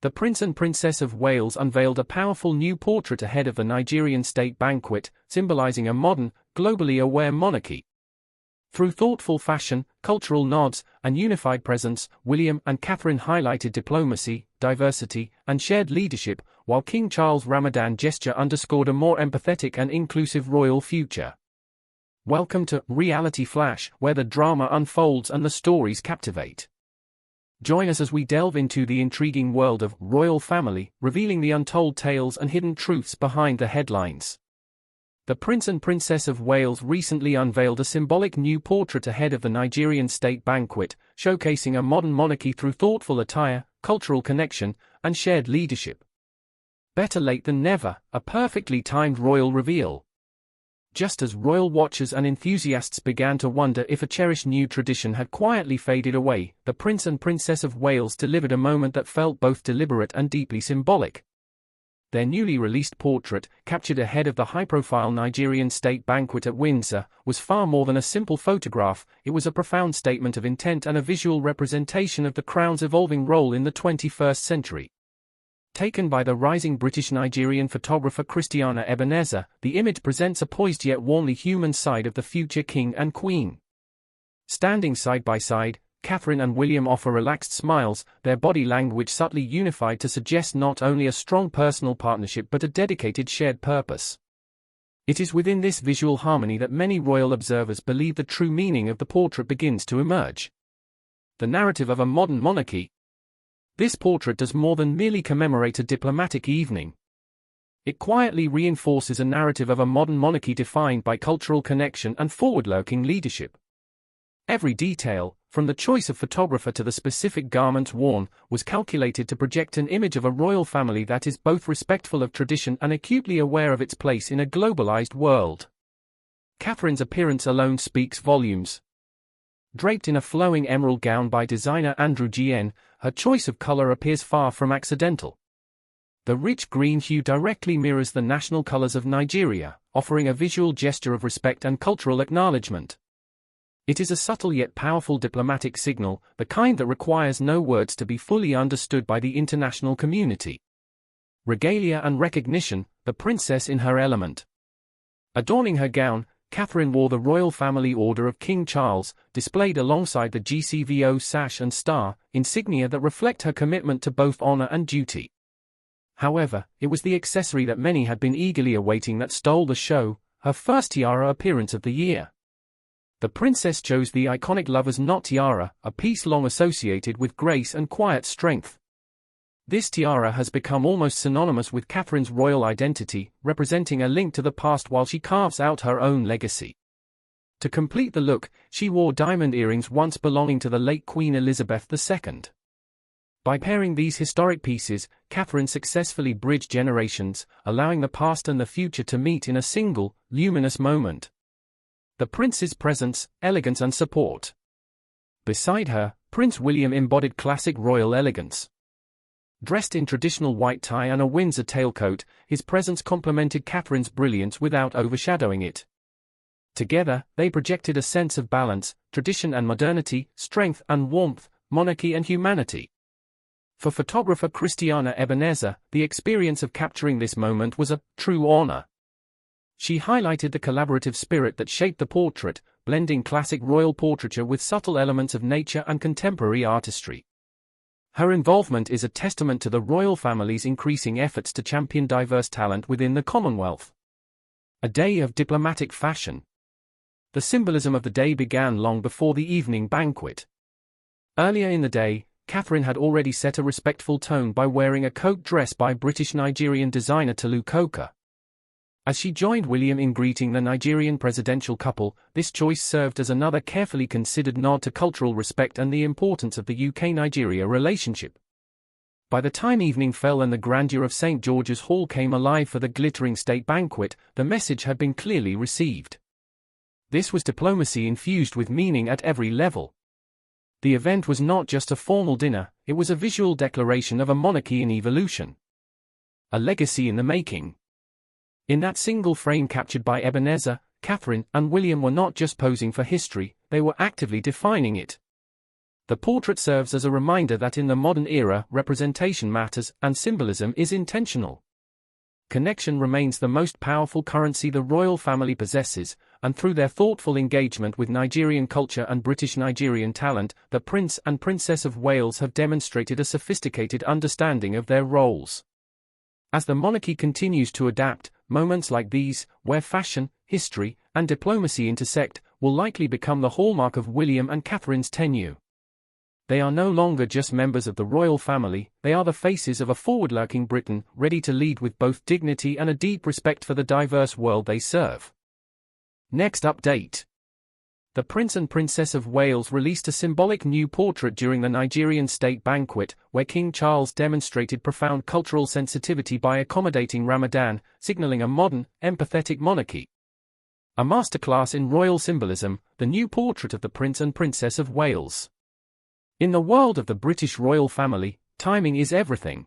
The Prince and Princess of Wales unveiled a powerful new portrait ahead of the Nigerian state banquet, symbolizing a modern, globally aware monarchy. Through thoughtful fashion, cultural nods, and unified presence, William and Catherine highlighted diplomacy, diversity, and shared leadership, while King Charles' Ramadan gesture underscored a more empathetic and inclusive royal future. Welcome to Reality Flash, where the drama unfolds and the stories captivate. Join us as we delve into the intriguing world of royal family, revealing the untold tales and hidden truths behind the headlines. The Prince and Princess of Wales recently unveiled a symbolic new portrait ahead of the Nigerian state banquet, showcasing a modern monarchy through thoughtful attire, cultural connection, and shared leadership. Better late than never, a perfectly timed royal reveal. Just as royal watchers and enthusiasts began to wonder if a cherished new tradition had quietly faded away, the Prince and Princess of Wales delivered a moment that felt both deliberate and deeply symbolic. Their newly released portrait, captured ahead of the high-profile Nigerian state banquet at Windsor, was far more than a simple photograph. It was a profound statement of intent and a visual representation of the crown's evolving role in the 21st century. Taken by the rising British-Nigerian photographer Christiana Ebenezer, the image presents a poised yet warmly human side of the future king and queen. Standing side by side, Catherine and William offer relaxed smiles, their body language subtly unified to suggest not only a strong personal partnership but a dedicated shared purpose. It is within this visual harmony that many royal observers believe the true meaning of the portrait begins to emerge. The narrative of a modern monarchy. This portrait does more than merely commemorate a diplomatic evening. It quietly reinforces a narrative of a modern monarchy defined by cultural connection and forward-looking leadership. Every detail, from the choice of photographer to the specific garments worn, was calculated to project an image of a royal family that is both respectful of tradition and acutely aware of its place in a globalized world. Catherine's appearance alone speaks volumes. Draped in a flowing emerald gown by designer Andrew Gien, her choice of color appears far from accidental. The rich green hue directly mirrors the national colors of Nigeria, offering a visual gesture of respect and cultural acknowledgement. It is a subtle yet powerful diplomatic signal, the kind that requires no words to be fully understood by the international community. Regalia and recognition, the princess in her element. Adorning her gown, Catherine wore the Royal Family Order of King Charles, displayed alongside the GCVO sash and star, insignia that reflect her commitment to both honor and duty. However, it was the accessory that many had been eagerly awaiting that stole the show, her first tiara appearance of the year. The princess chose the iconic lover's knot tiara, a piece long associated with grace and quiet strength. This tiara has become almost synonymous with Catherine's royal identity, representing a link to the past while she carves out her own legacy. To complete the look, she wore diamond earrings once belonging to the late Queen Elizabeth II. By pairing these historic pieces, Catherine successfully bridged generations, allowing the past and the future to meet in a single, luminous moment. The prince's presence, elegance and support. Beside her, Prince William embodied classic royal elegance. Dressed in traditional white tie and a Windsor tailcoat, his presence complemented Catherine's brilliance without overshadowing it. Together, they projected a sense of balance, tradition and modernity, strength and warmth, monarchy and humanity. For photographer Christiana Ebenezer, the experience of capturing this moment was a true honor. She highlighted the collaborative spirit that shaped the portrait, blending classic royal portraiture with subtle elements of nature and contemporary artistry. Her involvement is a testament to the royal family's increasing efforts to champion diverse talent within the Commonwealth. A day of diplomatic fashion. The symbolism of the day began long before the evening banquet. Earlier in the day, Catherine had already set a respectful tone by wearing a coat dress by British-Nigerian designer Tolu Coker. As she joined William in greeting the Nigerian presidential couple, this choice served as another carefully considered nod to cultural respect and the importance of the UK-Nigeria relationship. By the time evening fell and the grandeur of St. George's Hall came alive for the glittering state banquet, the message had been clearly received. This was diplomacy infused with meaning at every level. The event was not just a formal dinner, it was a visual declaration of a monarchy in evolution. A legacy in the making. In that single frame captured by Ebenezer, Catherine and William were not just posing for history, they were actively defining it. The portrait serves as a reminder that in the modern era, representation matters and symbolism is intentional. Connection remains the most powerful currency the royal family possesses, and through their thoughtful engagement with Nigerian culture and British Nigerian talent, the Prince and Princess of Wales have demonstrated a sophisticated understanding of their roles. As the monarchy continues to adapt, moments like these, where fashion, history, and diplomacy intersect, will likely become the hallmark of William and Catherine's tenure. They are no longer just members of the royal family, they are the faces of a forward-looking Britain, ready to lead with both dignity and a deep respect for the diverse world they serve. Next update. The Prince and Princess of Wales released a symbolic new portrait during the Nigerian state banquet, where King Charles demonstrated profound cultural sensitivity by accommodating Ramadan, signaling a modern, empathetic monarchy. A masterclass in royal symbolism, the new portrait of the Prince and Princess of Wales. In the world of the British royal family, timing is everything.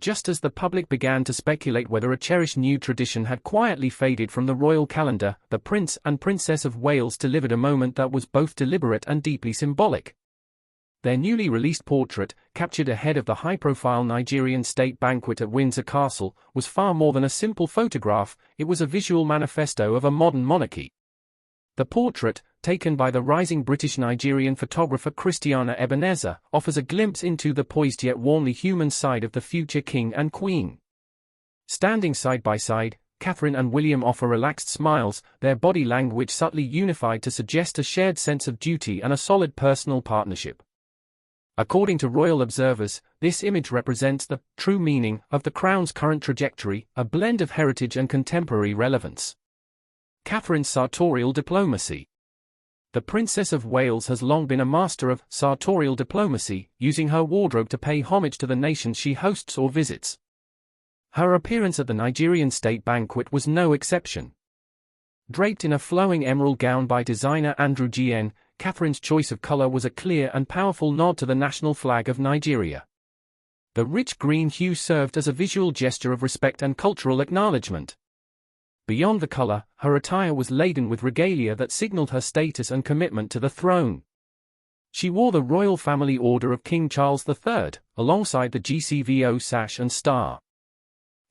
Just as the public began to speculate whether a cherished new tradition had quietly faded from the royal calendar, the Prince and Princess of Wales delivered a moment that was both deliberate and deeply symbolic. Their newly released portrait, captured ahead of the high-profile Nigerian state banquet at Windsor Castle, was far more than a simple photograph, it was a visual manifesto of a modern monarchy. The portrait, taken by the rising British Nigerian photographer Christiana Ebenezer, offers a glimpse into the poised yet warmly human side of the future king and queen. Standing side by side, Catherine and William offer relaxed smiles, their body language subtly unified to suggest a shared sense of duty and a solid personal partnership. According to royal observers, this image represents the true meaning of the crown's current trajectory, a blend of heritage and contemporary relevance. Catherine's sartorial diplomacy. The Princess of Wales has long been a master of sartorial diplomacy, using her wardrobe to pay homage to the nations she hosts or visits. Her appearance at the Nigerian state banquet was no exception. Draped in a flowing emerald gown by designer Andrew Gn, Catherine's choice of color was a clear and powerful nod to the national flag of Nigeria. The rich green hue served as a visual gesture of respect and cultural acknowledgement. Beyond the color, her attire was laden with regalia that signaled her status and commitment to the throne. She wore the Royal Family Order of King Charles III, alongside the GCVO sash and star.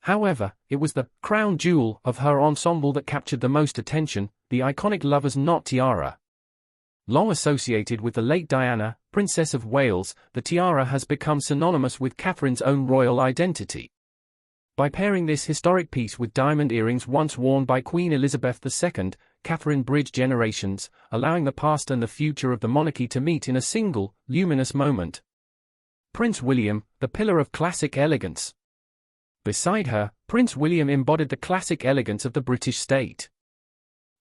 However, it was the crown jewel of her ensemble that captured the most attention, the iconic lover's knot tiara. Long associated with the late Diana, Princess of Wales, the tiara has become synonymous with Catherine's own royal identity. By pairing this historic piece with diamond earrings once worn by Queen Elizabeth II, Catherine bridged generations, allowing the past and the future of the monarchy to meet in a single, luminous moment. Prince William, the pillar of classic elegance. Beside her, Prince William embodied the classic elegance of the British state.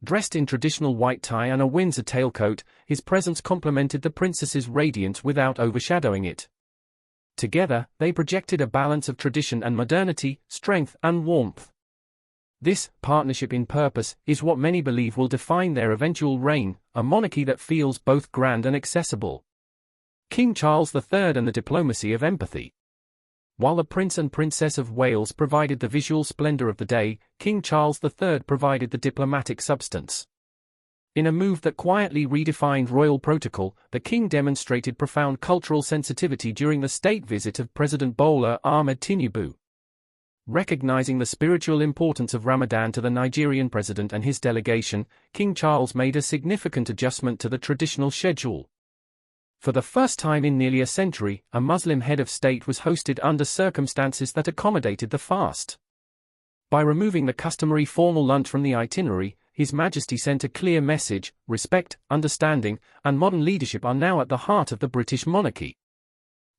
Dressed in traditional white tie and a Windsor tailcoat, his presence complemented the princess's radiance without overshadowing it. Together, they projected a balance of tradition and modernity, strength and warmth. This partnership in purpose is what many believe will define their eventual reign, a monarchy that feels both grand and accessible. King Charles III and the diplomacy of empathy. While the Prince and Princess of Wales provided the visual splendor of the day, King Charles III provided the diplomatic substance. In a move that quietly redefined royal protocol, the king demonstrated profound cultural sensitivity during the state visit of President Bola Ahmed Tinubu. Recognizing the spiritual importance of Ramadan to the Nigerian president and his delegation, King Charles made a significant adjustment to the traditional schedule. For the first time in nearly a century, a Muslim head of state was hosted under circumstances that accommodated the fast. By removing the customary formal lunch from the itinerary, His Majesty sent a clear message: respect, understanding, and modern leadership are now at the heart of the British monarchy.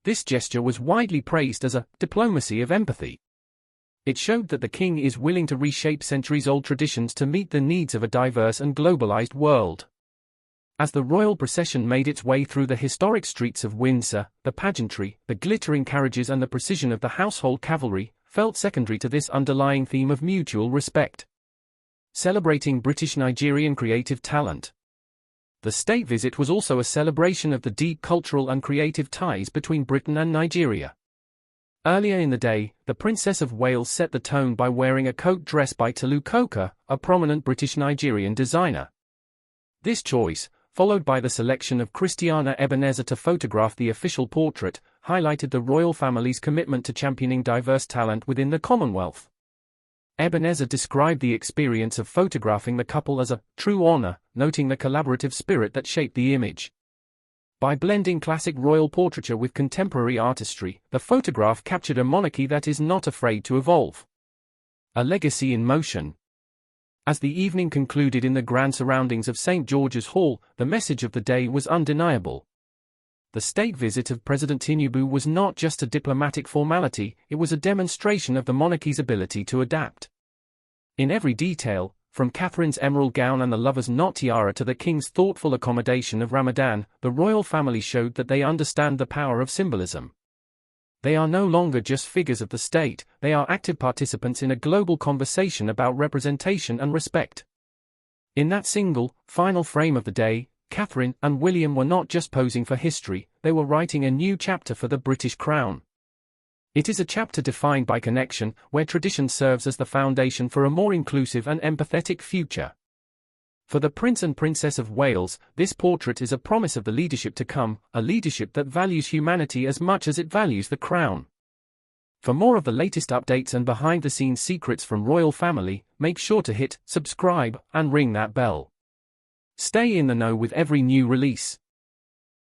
This gesture was widely praised as a diplomacy of empathy. It showed that the king is willing to reshape centuries-old traditions to meet the needs of a diverse and globalized world. As the royal procession made its way through the historic streets of Windsor, the pageantry, the glittering carriages and the precision of the household cavalry felt secondary to this underlying theme of mutual respect. Celebrating British-Nigerian creative talent. The state visit was also a celebration of the deep cultural and creative ties between Britain and Nigeria. Earlier in the day, the Princess of Wales set the tone by wearing a coat dress by Tolu Coker, a prominent British-Nigerian designer. This choice, followed by the selection of Christiana Ebenezer to photograph the official portrait, highlighted the royal family's commitment to championing diverse talent within the Commonwealth. Ebenezer described the experience of photographing the couple as a true honor, noting the collaborative spirit that shaped the image. By blending classic royal portraiture with contemporary artistry, the photograph captured a monarchy that is not afraid to evolve. A legacy in motion. As the evening concluded in the grand surroundings of St. George's Hall, the message of the day was undeniable. The state visit of President Tinubu was not just a diplomatic formality, it was a demonstration of the monarchy's ability to adapt. In every detail, from Catherine's emerald gown and the lover's knot tiara to the king's thoughtful accommodation of Ramadan, the royal family showed that they understand the power of symbolism. They are no longer just figures of the state, they are active participants in a global conversation about representation and respect. In that single, final frame of the day, Catherine and William were not just posing for history, they were writing a new chapter for the British Crown. It is a chapter defined by connection, where tradition serves as the foundation for a more inclusive and empathetic future. For the Prince and Princess of Wales, this portrait is a promise of the leadership to come, a leadership that values humanity as much as it values the crown. For more of the latest updates and behind-the-scenes secrets from royal family, make sure to hit subscribe and ring that bell. Stay in the know with every new release.